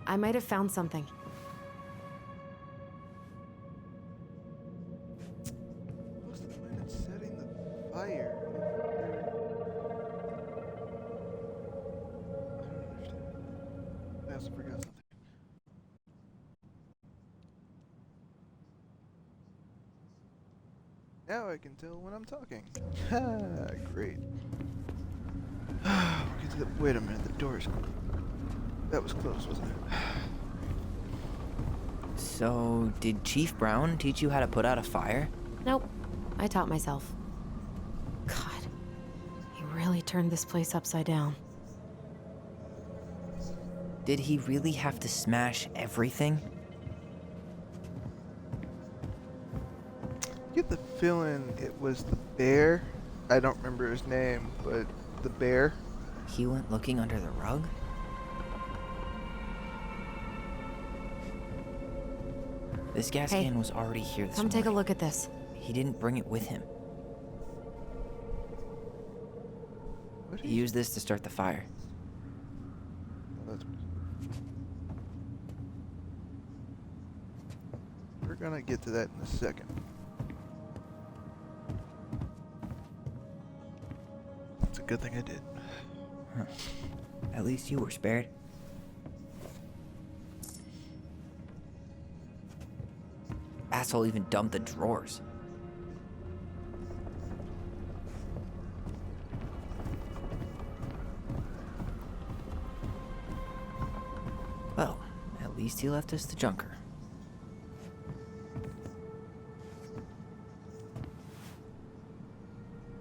I might have found something. What's the point in setting the fire? I don't understand. I also forgot something. Now I can tell when I'm talking. Ha! Great. We'll get to the. Wait a minute, the door's closed. That was closed, wasn't it? So, did Chief Brown teach you how to put out a fire? Nope. I taught myself. God. He really turned this place upside down. Did he really have to smash everything? Get the feeling it was the bear. I don't remember his name, but the bear. He went looking under the rug? This gas Hey, can was already here this Come morning. take a look at this. He didn't bring it with him. What He used this to start the fire. We're gonna get to that in a second. It's a good thing I did. Huh. At least you were spared. Asshole even dumped the drawers. Well, at least he left us the junker.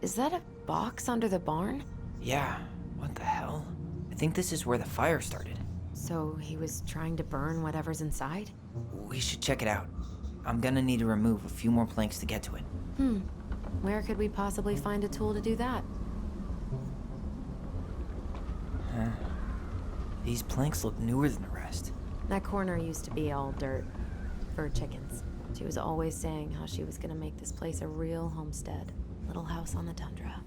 Is that a box under the barn? Yeah, what the hell? I think this is where the fire started. So he was trying to burn whatever's inside? We should check it out. I'm gonna need to remove a few more planks to get to it. Where could we possibly find a tool to do that? Huh. These planks look newer than the rest. That corner used to be all dirt for chickens. She was always saying how she was gonna make this place a real homestead. Little house on the tundra.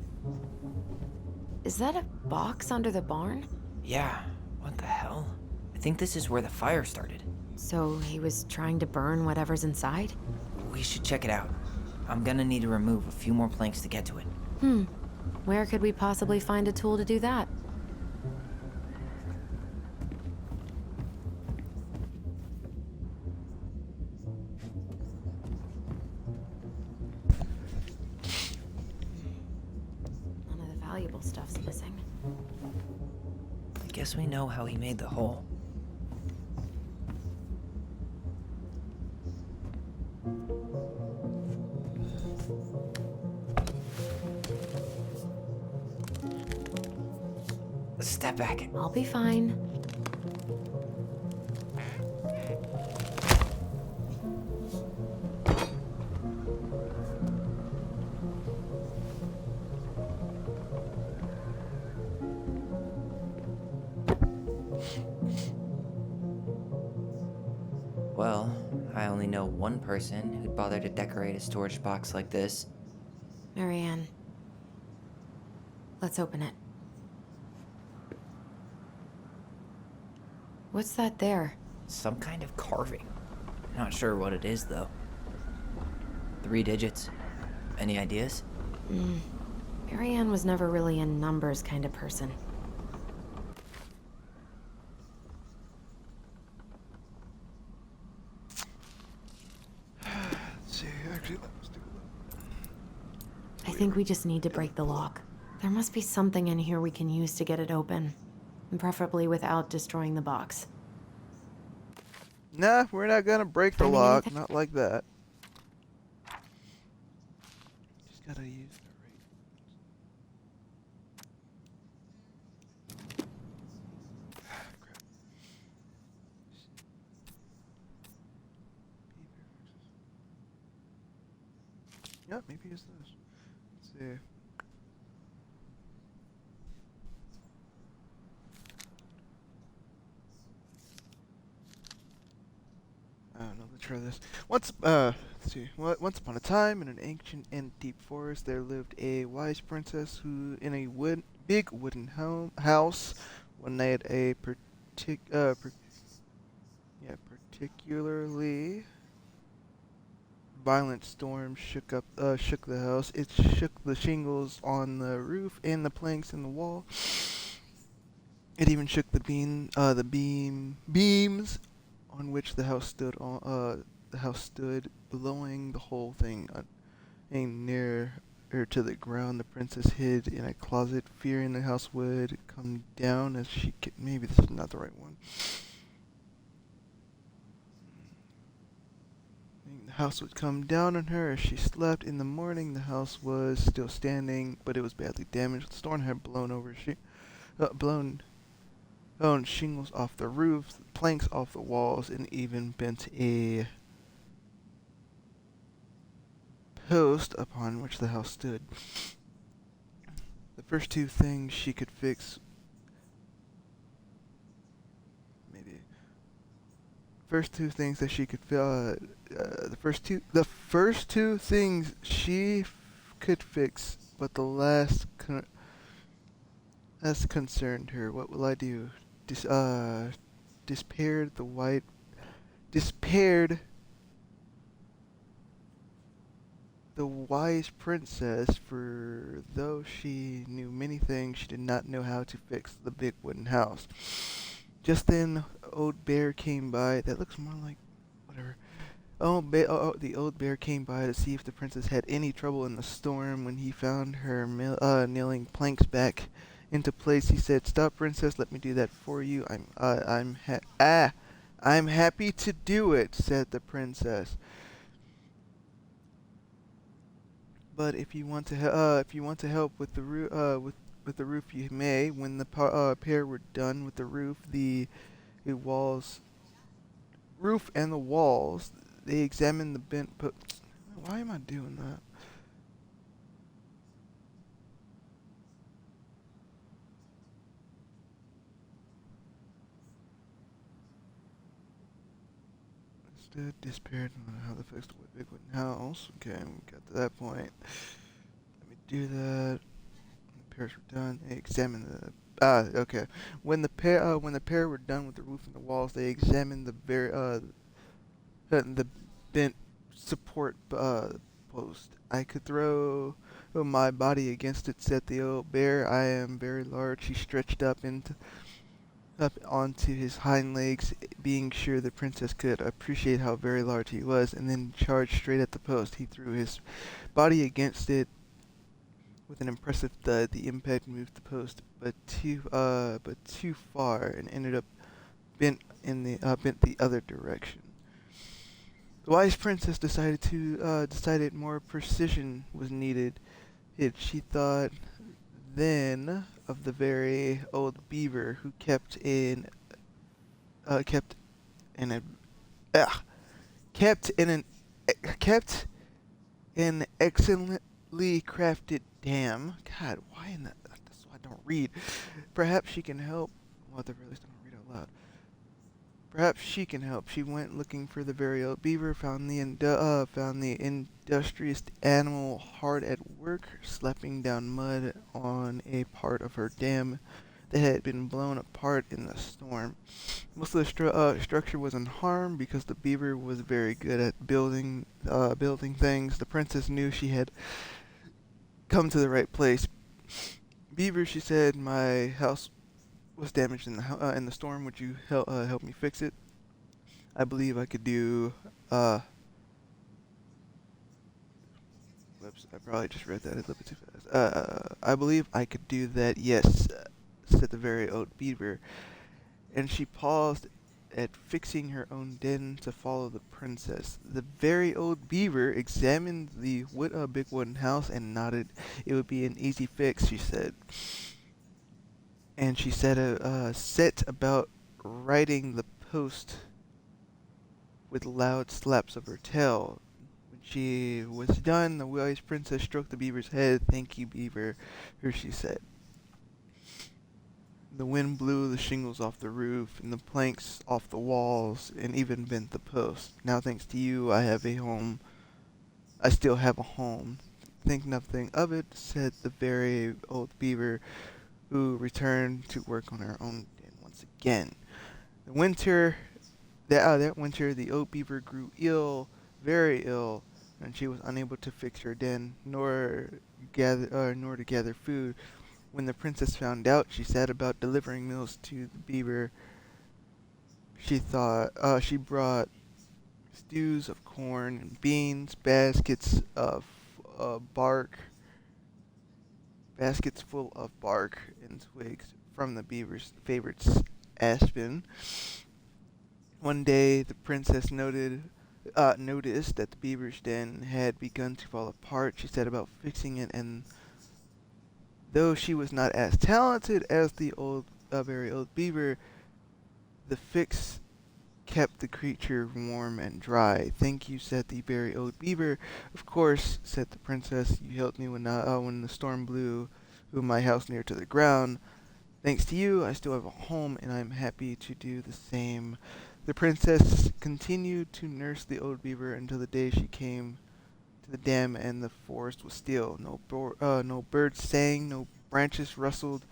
Is that a box under the barn? Yeah, what the hell? I think this is where the fire started. So he was trying to burn whatever's inside? We should check it out. I'm gonna need to remove a few more planks to get to it. Where could we possibly find a tool to do that? None of the valuable stuff's missing. I guess we know how he made the hole. Step back. I'll be fine. Well, I only know one person who'd bother to decorate a storage box like this. Marianne. Let's open it. What's that there? Some kind of carving. Not sure what it is, though. 3 digits. Any ideas? Marianne was never really a numbers kind of person. Let's see, actually, let's take a look. I think we just need to break the lock. There must be something in here we can use to get it open. And preferably without destroying the box. Nah, we're not gonna break the Finding lock. anything? Not like that. Just gotta use the right. Crap. Yeah, maybe use those. Let's see. I don't know. Let's try this. Let's see. Once upon a time, in an ancient and deep forest, there lived a wise princess who, in a big wooden house, one night a particularly violent storm shook the house. It shook the shingles on the roof and the planks in the wall. It even shook beams on which the house stood, blowing the whole thing near her to the ground. The princess hid in a closet, fearing the house would come down as she could. Maybe this is not the right one. The house would come down on her as she slept. In the morning, the house was still standing, but it was badly damaged. The storm had blown shingles off the roof, planks off the walls, and even bent a post upon which the house stood. The first two things she could fix, first two things that she could the first two things could fix, but the last concerned her. What will I do? Despaired the wise princess, for though she knew many things, she did not know how to fix the big wooden house. Just then, old bear came by. That looks more like whatever. The old bear came by to see if the princess had any trouble in the storm. When he found her nailing planks back into place, he said, "Stop, princess. Let me do that for you. I'm happy to do it," said the princess. "But if you want to help with the roof, you may." When the pair were done with the roof, roof and the walls, they examined the bent. Why am I doing that? Despaired on how to fix the big wooden house. Okay, we got to that point. Let me do that. The pairs were done. They examined okay. When the pair were done with the roof and the walls, they examined the bent support post. "I could throw my body against it," said the old bear. "I am very large." He stretched up onto his hind legs, being sure the princess could appreciate how very large he was, and then charged straight at the post. He threw his body against it with an impressive thud. The impact moved the post, but too far, and ended up bent the other direction. The wise princess decided more precision was needed. She thought then of the very old beaver who kept in an excellently crafted dam. God, why in that? That's why I don't read. Perhaps she can help. Well, at the very least, I don't read out loud. Perhaps she can help. She went looking for the very old beaver, found the industrious animal hard at work, slapping down mud on a part of her dam that had been blown apart in the storm. Most of the structure was unharmed because the beaver was very good at building things. The princess knew she had come to the right place. "Beaver," she said, "my house was damaged in the storm. Would you help me fix it?" I believe I could do. Whoops! I probably just read that a little bit too fast. "I believe I could do that. Yes," said the very old beaver, and she paused at fixing her own den to follow the princess. The very old beaver examined the big wooden house and nodded. "It would be an easy fix," she said. And she set about riding the post with loud slaps of her tail. When she was done, the wise princess stroked the beaver's head. "Thank you, beaver," she said. The wind blew the shingles off the roof and the planks off the walls and even bent the post. "Now, thanks to you, I still have a home." "Think nothing of it," said the very old beaver, who returned to work on her own den once again. The winter That winter, the old beaver grew ill, very ill, and she was unable to fix her den, nor to gather food. When the princess found out, she set about delivering meals to the beaver. She brought stews of corn and beans, baskets full of bark and twigs from the beaver's favorite aspen. One day, the princess noticed that the beaver's den had begun to fall apart. She set about fixing it, and though she was not as talented as the very old beaver, the fix kept the creature warm and dry. "Thank you," said the very old beaver. "Of course," said the princess. "You helped me when the storm blew my house near to the ground. Thanks to you, I still have a home, and I'm happy to do the same." The princess continued to nurse the old beaver until the day she came to the dam, and the forest was still. No birds sang, no branches rustled,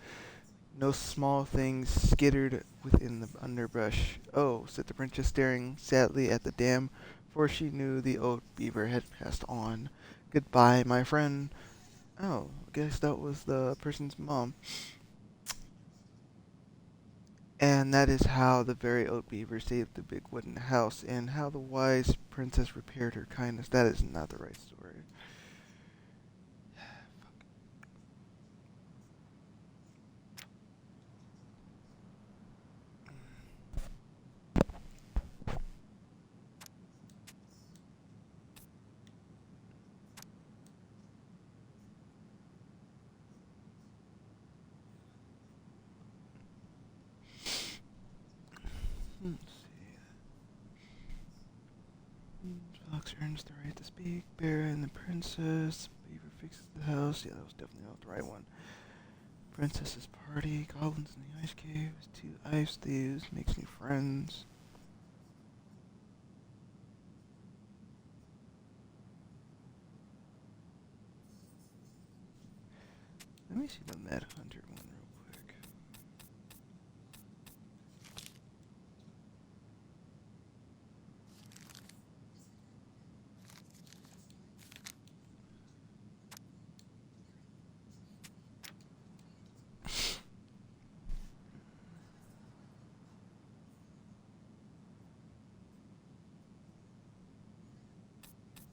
no small things skittered within the underbrush. "Oh," said the princess, staring sadly at the dam, for she knew the old beaver had passed on. "Goodbye, my friend." Oh, I guess that was the person's mom. And that is how the very old beaver saved the big wooden house, and how the wise princess repaired her kindness. That is not the right story. Let's see. Fox earns the right to speak. Bear and the princess. Beaver fixes the house. Yeah, that was definitely not the right one. Princess's party. Goblins in the ice caves. 2 ice thieves. Makes new friends. Let me see the Mad Hunter one real quick.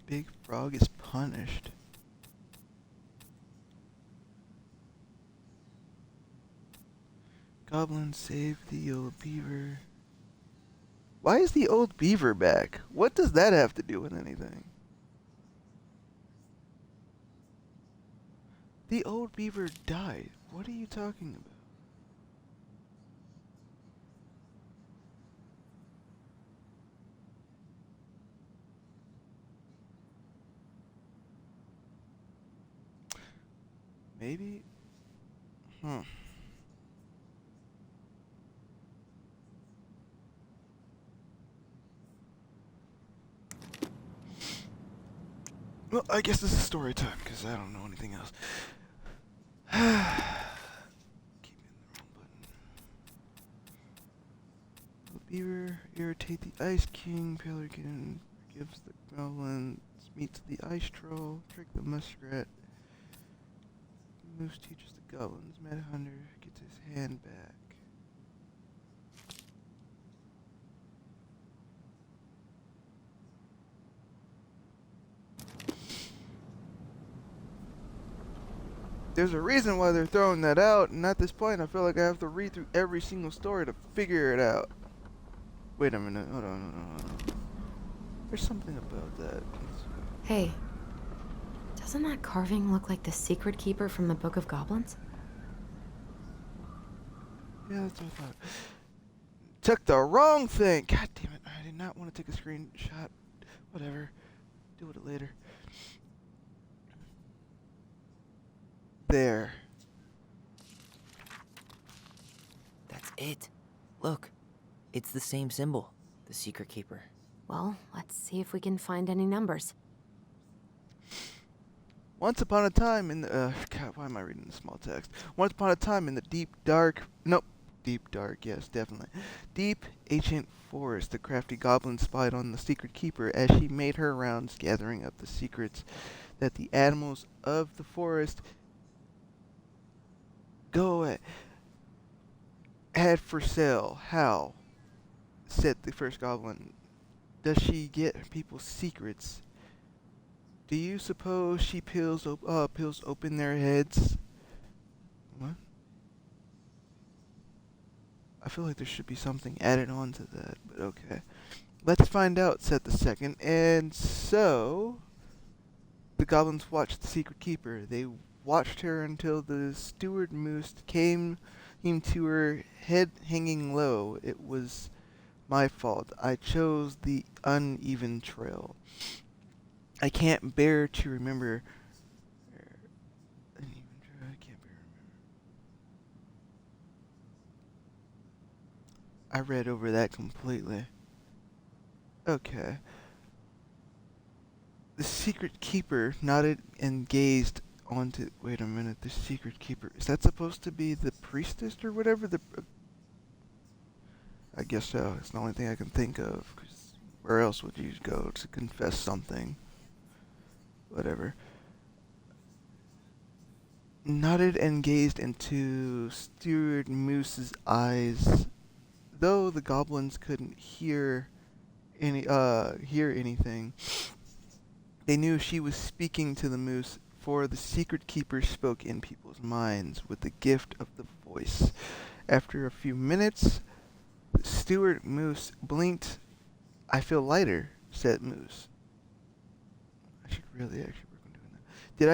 Big Frog is punished. Goblins save the old beaver. Why is the old beaver back? What does that have to do with anything? The old beaver died. What are you talking about? Maybe? Huh. Well, I guess this is story time, because I don't know anything else. Keep in the wrong button. The beaver irritate the Ice King. Pelican gives the goblins meat to the ice troll. Trick the muskrat. Moose teaches the goblins. Mad Hunter gets his hand back. There's a reason why they're throwing that out, and at this point I feel like I have to read through every single story to figure it out. Wait a minute, hold on. There's something about that. Hey, doesn't that carving look like the secret keeper from the Book of Goblins? Yeah, that's what I thought. Took the wrong thing! God damn it, I did not want to take a screenshot. Whatever. Deal with it later. There. That's it. Look, it's the same symbol, the secret keeper. Well, let's see if we can find any numbers. Once upon a time in the God, why am I reading the small text? Once upon a time in the deep dark. Nope. Deep dark, yes, definitely. Deep, ancient forest. The crafty goblin spied on the secret keeper as she made her rounds, gathering up the secrets that the animals of the forest go at, had for sale. How? Said the first goblin. Does she get people's secrets? Do you suppose she peels open their heads? What? I feel like there should be something added on to that, but okay. Let's find out, said the second. And so, the goblins watched the secret keeper. They watched her until the steward moose came to her, head hanging low. It was my fault. I chose the uneven trail. I can't bear to remember. Uneven trail, I can't bear to remember. I read over that completely. Okay. The secret keeper nodded and gazed onto. Wait a minute. The secret keeper. Is that supposed to be the priestess or whatever? I guess so. It's the only thing I can think of. 'Cause where else would you go to confess something? Whatever. Nodded and gazed into Steward Moose's eyes. Though the goblins couldn't hear anything, they knew she was speaking to the moose, for the secret keeper spoke in people's minds with the gift of the voice. After a few minutes, Steward Moose blinked. I feel lighter, said Moose. I should really actually work on doing that. Did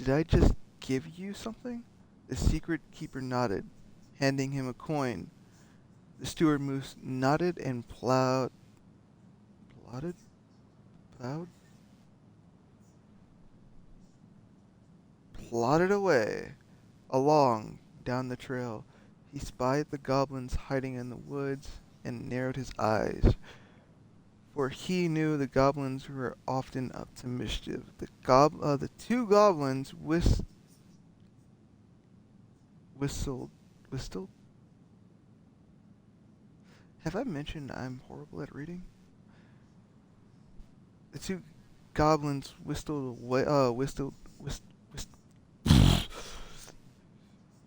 I just give you something? The secret keeper nodded, handing him a coin. The steward moose nodded and plowed plodded away along down the trail. He spied the goblins hiding in the woods and narrowed his eyes, for he knew the goblins were often up to mischief. The two goblins whistled. Have I mentioned I'm horrible at reading? The two goblins whistled away.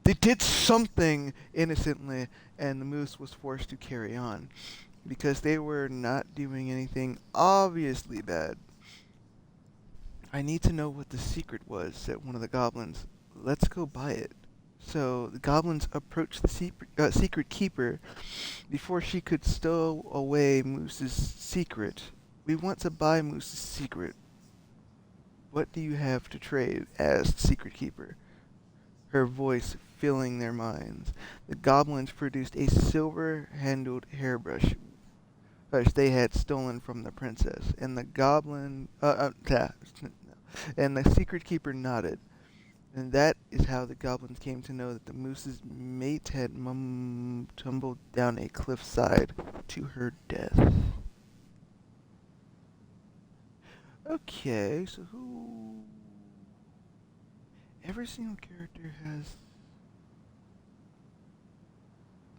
They did something innocently, and the moose was forced to carry on because they were not doing anything obviously bad. I need to know what the secret was, said one of the goblins. Let's go buy it. So the goblins approached the secret keeper before she could stow away Moose's secret. We want to buy Moose's secret. What do you have to trade? Asked secret keeper, her voice filling their minds. The goblins produced a silver-handled hairbrush, which they had stolen from the princess, and and the secret keeper nodded. And that is how the goblins came to know that the moose's mate had tumbled down a cliffside to her death. Okay, so who... Every single character has...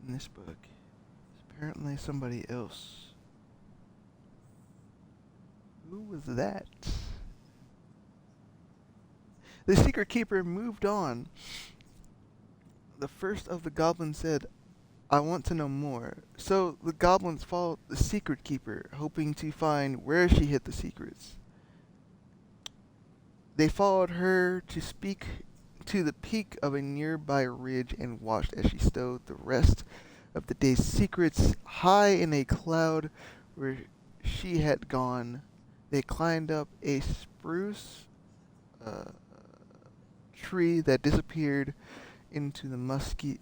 in this book is apparently somebody else. Who was that? The secret keeper moved on. The first of the goblins said, I want to know more. So the goblins followed the secret keeper, hoping to find where she hid the secrets. They followed her to speak to the peak of a nearby ridge and watched as she stowed the rest of the day's secrets high in a cloud where she had gone. They climbed up a spruce tree that disappeared into the misty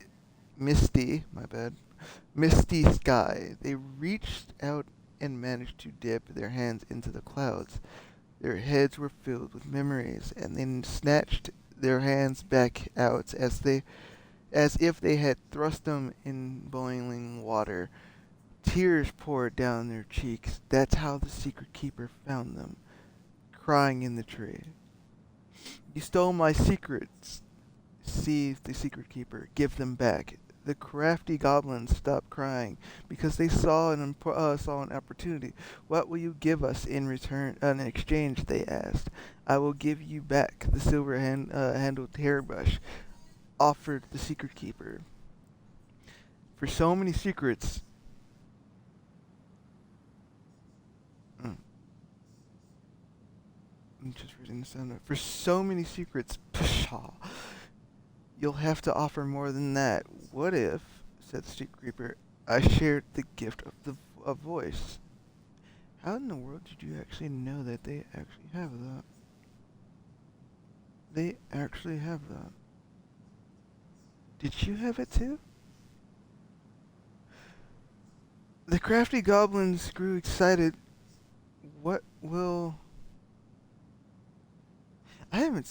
sky. They reached out and managed to dip their hands into the clouds. Their heads were filled with memories, and they snatched their hands back out as if they had thrust them in boiling water. Tears poured down their cheeks. That's how the secret keeper found them, crying in the tree. You stole my secrets, seethed the secret keeper. Give them back. The crafty goblins stopped crying because they saw an opportunity. "What will you give us in return, in exchange?" they asked. "I will give you back the handled hairbrush," offered the secret keeper. For so many secrets, mm, I'm just reading this down. For so many secrets, pshaw, you'll have to offer more than that. "What if," said the secret keeper, "I shared the gift of a voice?" How in the world did you actually know that they actually have that? They actually have that. Did you have it too? The crafty goblins grew excited. What will... I haven't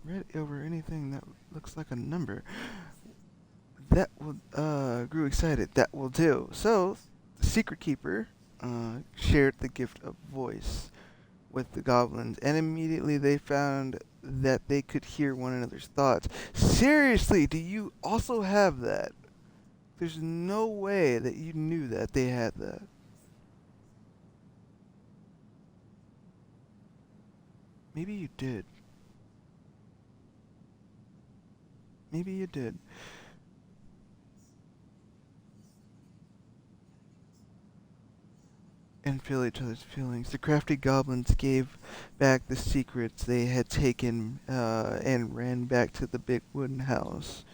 read over anything that looks like a number. That will, grew excited. "That will do." So, the secret keeper, shared the gift of voice with the goblins, and immediately they found that they could hear one another's thoughts. Seriously, do you also have that? There's no way that you knew that they had that. Maybe you did. Maybe you did. And feel each other's feelings. The crafty goblins gave back the secrets they had taken, and ran back to the big wooden house.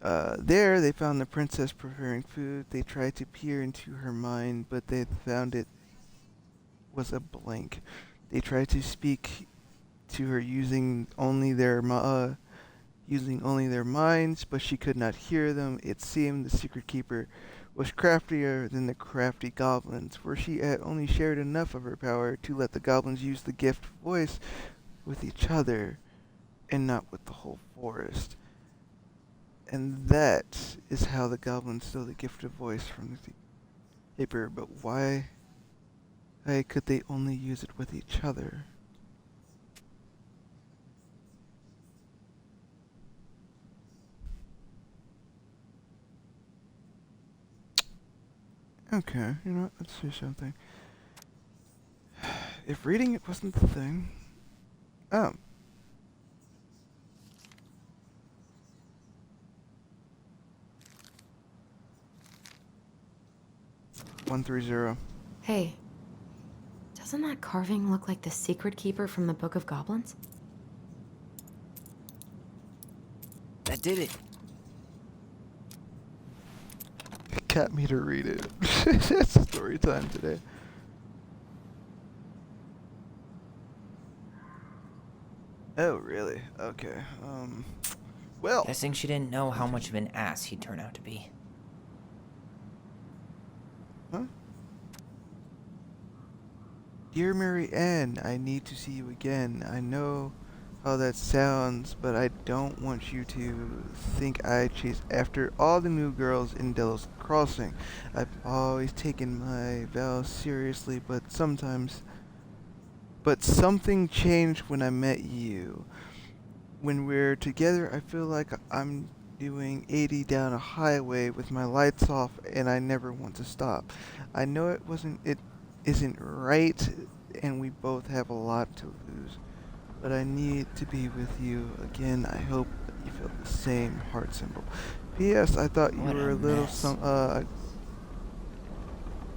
There, they found the princess preparing food. They tried to peer into her mind, but they found it was a blank. They tried to speak to her using only their minds, but she could not hear them. It seemed the secret keeper was craftier than the crafty goblins, for she had only shared enough of her power to let the goblins use the gift voice with each other, and not with the whole forest. And that is how the goblins stole the gift of voice from the paper. But why could they only use it with each other? Okay, you know what? Let's do something. If reading it wasn't the thing... Oh. "130. Hey, doesn't that carving look like the secret keeper from the Book of Goblins? That did it. Got me to read it. It's story time today. Oh, really? Okay. Well... Guessing she didn't know how much of an ass he'd turn out to be. Huh? "Dear Mary Ann, I need to see you again. I know how that sounds, but I don't want you to think I chase after all the new girls in Delos Crossing. I've always taken my vows seriously, but something changed when I met you. When we're together, I feel like I'm doing 80 down a highway with my lights off, and I never want to stop. I know it isn't right, and we both have a lot to lose. But I need to be with you again. I hope that you feel the same." Heart symbol. "P.S. I thought you What were a a little mess.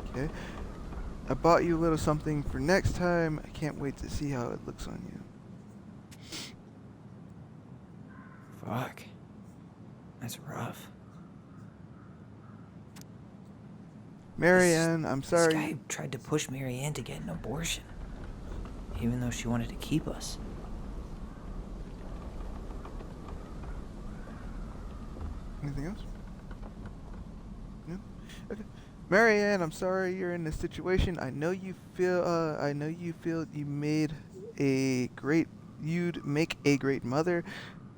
okay. I bought you a little something for next time. I can't wait to see how it looks on you." Fuck. That's rough. "Mary This- Ann, I'm This sorry. guy tried to push Mary Ann to get an abortion, even though she wanted to keep us. Anything else? No? Okay. "Mary Ann, I'm sorry you're in this situation. I know you feel you'd make a great mother,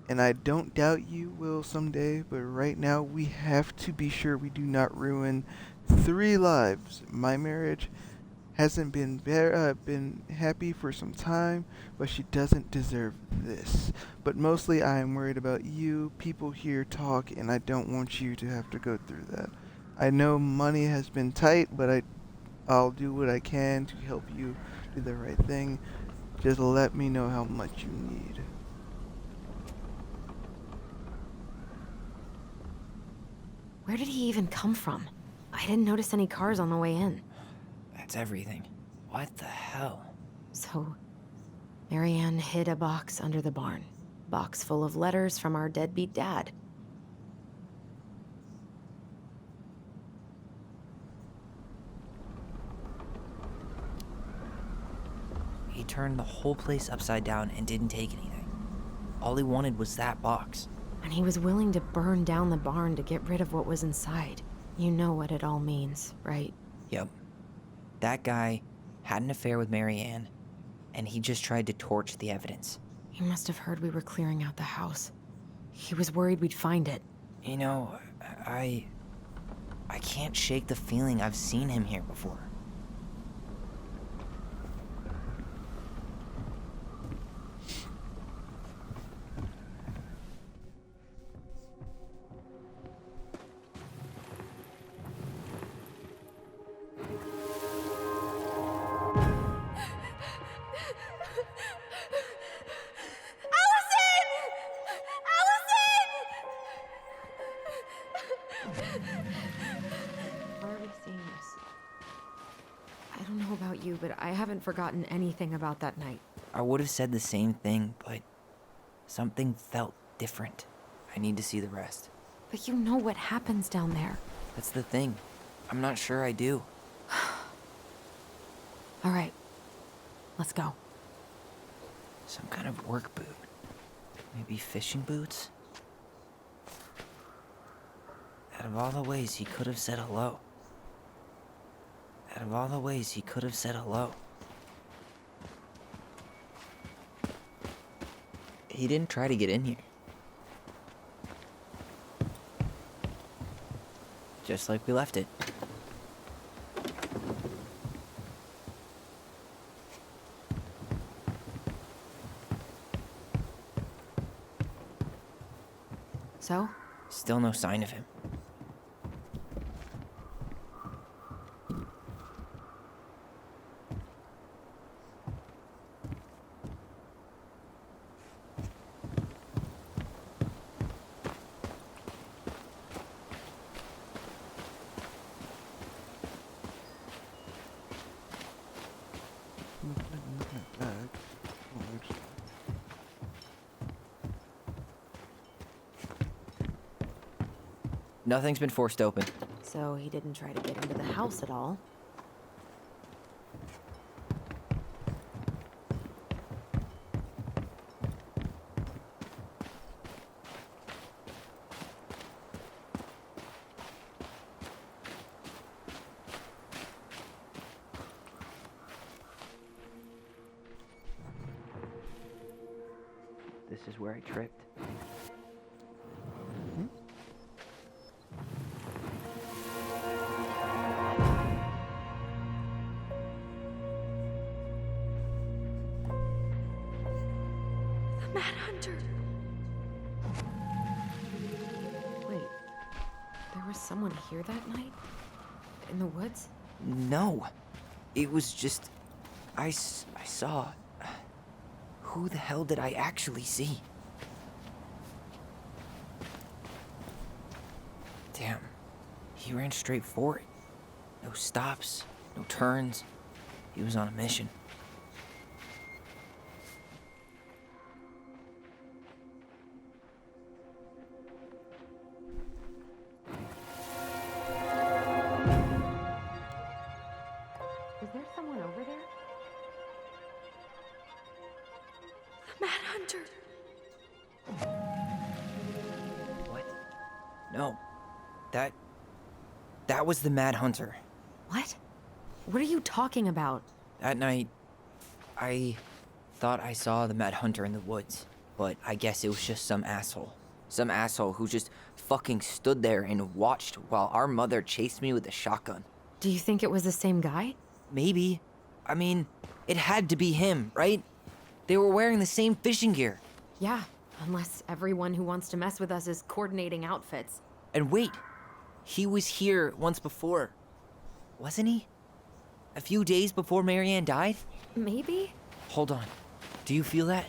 and I don't doubt you will someday, but right now we have to be sure we do not ruin 3 lives. My marriage hasn't been happy for some time, but she doesn't deserve this. But mostly I am worried about you. People here talk, and I don't want you to have to go through that. I know money has been tight, but I'll do what I can to help you do the right thing. Just let me know how much you need. Where did he even come from? I didn't notice any cars on the way in. That's everything. What the hell? So, Marianne hid a box under the barn. Box full of letters from our deadbeat dad. He turned the whole place upside down and didn't take anything. All he wanted was that box. And he was willing to burn down the barn to get rid of what was inside. You know what it all means, right? Yep. That guy had an affair with Marianne, and he just tried to torch the evidence. He must have heard we were clearing out the house. He was worried we'd find it. You know, I can't shake the feeling I've seen him here before. Where are we seeing this? I don't know about you, but I haven't forgotten anything about that night. I would have said the same thing, but something felt different. I need to see the rest. But you know what happens down there. That's the thing. I'm not sure I do. All right, let's go. Some kind of work boot. Maybe fishing boots? Out of all the ways he could have said hello. Out of all the ways he could have said hello. He didn't try to get in here. Just like we left it. So? Still no sign of him. Nothing's been forced open. So he didn't try to get into the house at all. This is where I tripped. Mad Hunter! Wait, there was someone here that night? In the woods? No. It was just... I saw... Who the hell did I actually see? Damn. He ran straight for it. No stops, no turns. He was on a mission. Is there someone over there? The Mad Hunter! What? No. That was the Mad Hunter. What? What are you talking about? That night, I thought I saw the Mad Hunter in the woods, but I guess it was just some asshole. Some asshole who just fucking stood there and watched while our mother chased me with a shotgun. Do you think it was the same guy? Maybe, I mean, it had to be him, right? They were wearing the same fishing gear. Yeah, unless everyone who wants to mess with us is coordinating outfits. And wait, he was here once before, wasn't he? A few days before Marianne died? Maybe? Hold on. Do you feel that?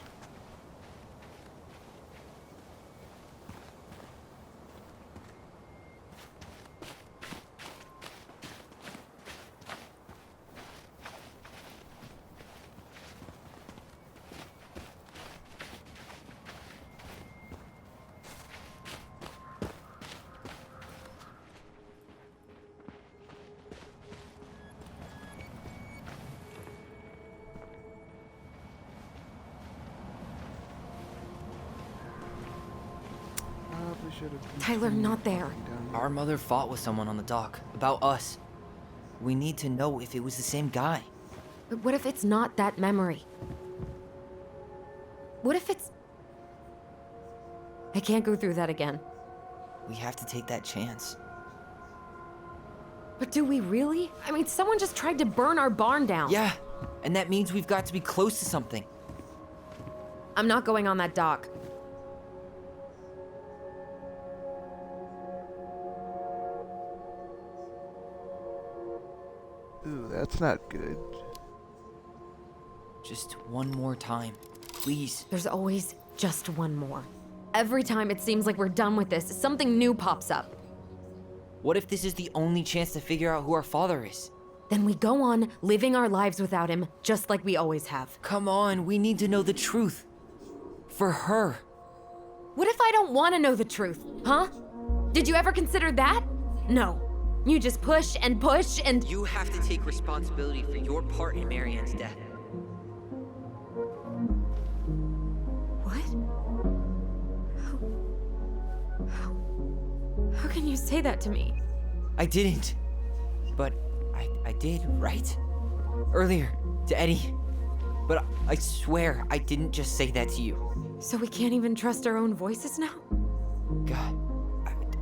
Probably should have. Tyler, not there. Our mother fought with someone on the dock about us. We need to know if it was the same guy. But what if it's not that memory? What if it's... I can't go through that again. We have to take that chance. But do we really? I mean, someone just tried to burn our barn down. Yeah, and that means we've got to be close to something. I'm not going on that dock. Ooh, that's not good. Just one more time, please. There's always just one more. Every time it seems like we're done with this, something new pops up. What if this is the only chance to figure out who our father is? Then we go on living our lives without him, just like we always have. Come on, we need to know the truth. For her. What if I don't want to know the truth, huh? Did you ever consider that? No. You just push and push and... You have to take responsibility for your part in Marianne's death. What? How can you say that to me? I didn't. But I did, right? Earlier, to Eddie. But I swear I didn't just say that to you. So we can't even trust our own voices now? God,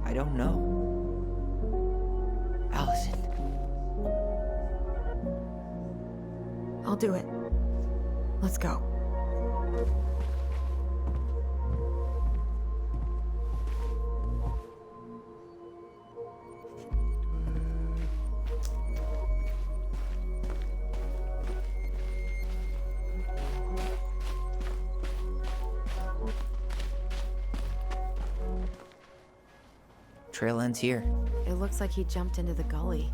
I don't know. Allison. I'll do it. Let's go. Trail ends here. It looks like he jumped into the gully.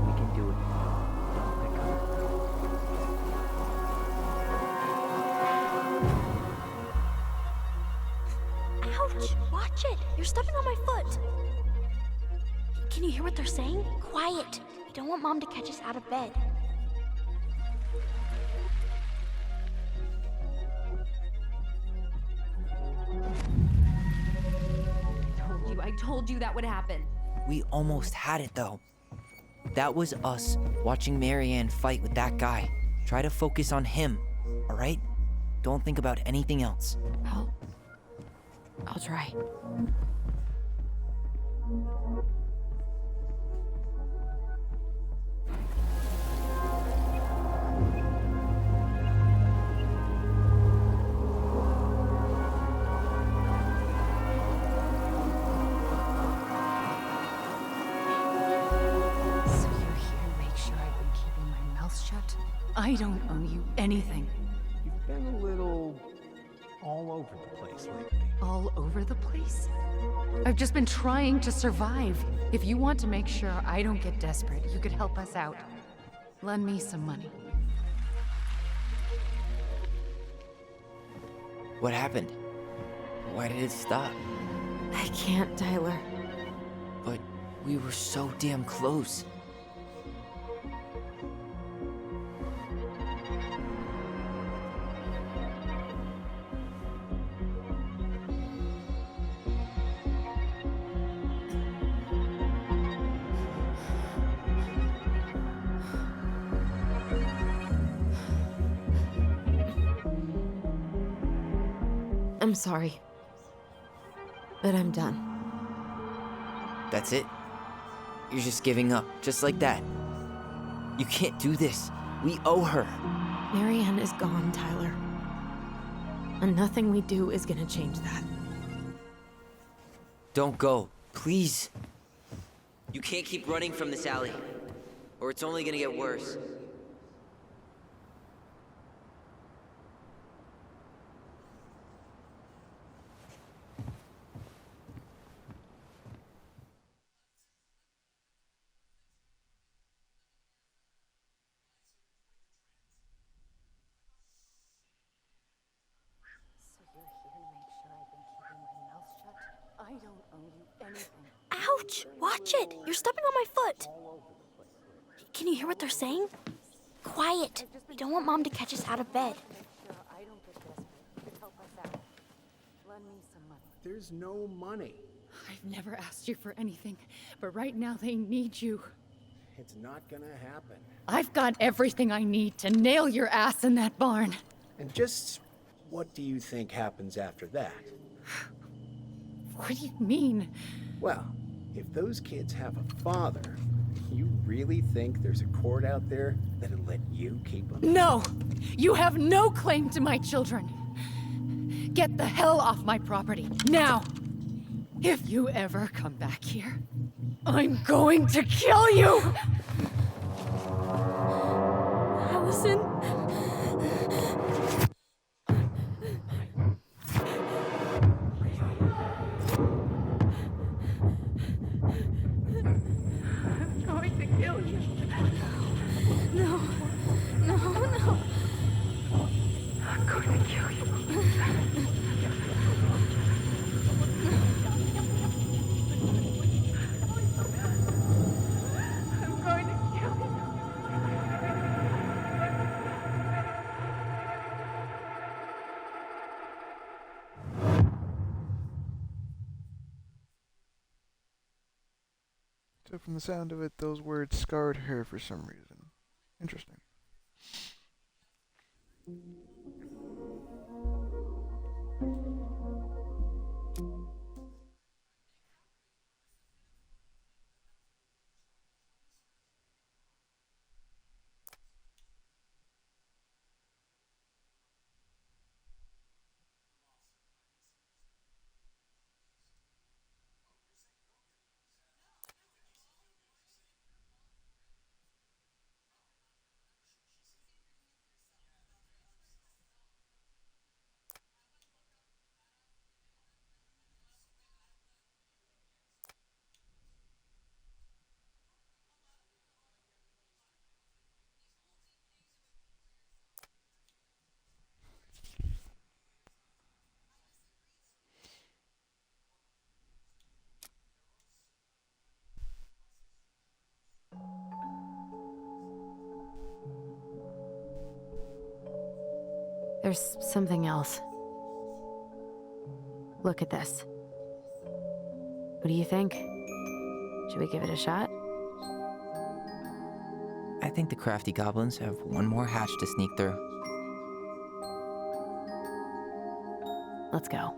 We can do it. Ouch! Watch it! You're stepping on my foot! Can you hear what they're saying? Quiet! We don't want Mom to catch us out of bed. I told you that would happen. We almost had it, though. That was us watching Marianne fight with that guy. Try to focus on him, all right? Don't think about anything else. I'll try. So you're here to make sure I've been keeping my mouth shut? I don't owe you anything. You've been a little all over the place lately. All over the place? I've just been trying to survive. If you want to make sure I don't get desperate, you could help us out. Lend me some money. What happened? Why did it stop? I can't, Tyler. But we were so damn close. I'm sorry. But I'm done. That's it? You're just giving up, just like that. You can't do this. We owe her. Marianne is gone, Tyler. And nothing we do is gonna change that. Don't go, please. You can't keep running from this alley, or it's only gonna get worse. So you're here to make sure I've been keeping my mouth shut? I don't owe you anything. Ouch! Watch it! You're stepping on my foot! Can you hear what they're saying? Quiet! We don't want Mom to catch us out of bed. Make sure I don't get desperate. You could help us out. Lend me some money. There's no money. I've never asked you for anything, but right now they need you. It's not gonna happen. I've got everything I need to nail your ass in that barn. And just what do you think happens after that? What do you mean? Well, if those kids have a father, you really think there's a court out there that'll let you keep them? No! You have no claim to my children. Get the hell off my property, now! If you ever come back here, I'm going to kill you! Allison? I'm going to kill you. No. No, no. I'm going to kill you. I'm going to kill you. So from the sound of it, those words scarred her for some reason. Interesting. There's something else. Look at this. What do you think? Should we give it a shot? I think the crafty goblins have one more hatch to sneak through. Let's go.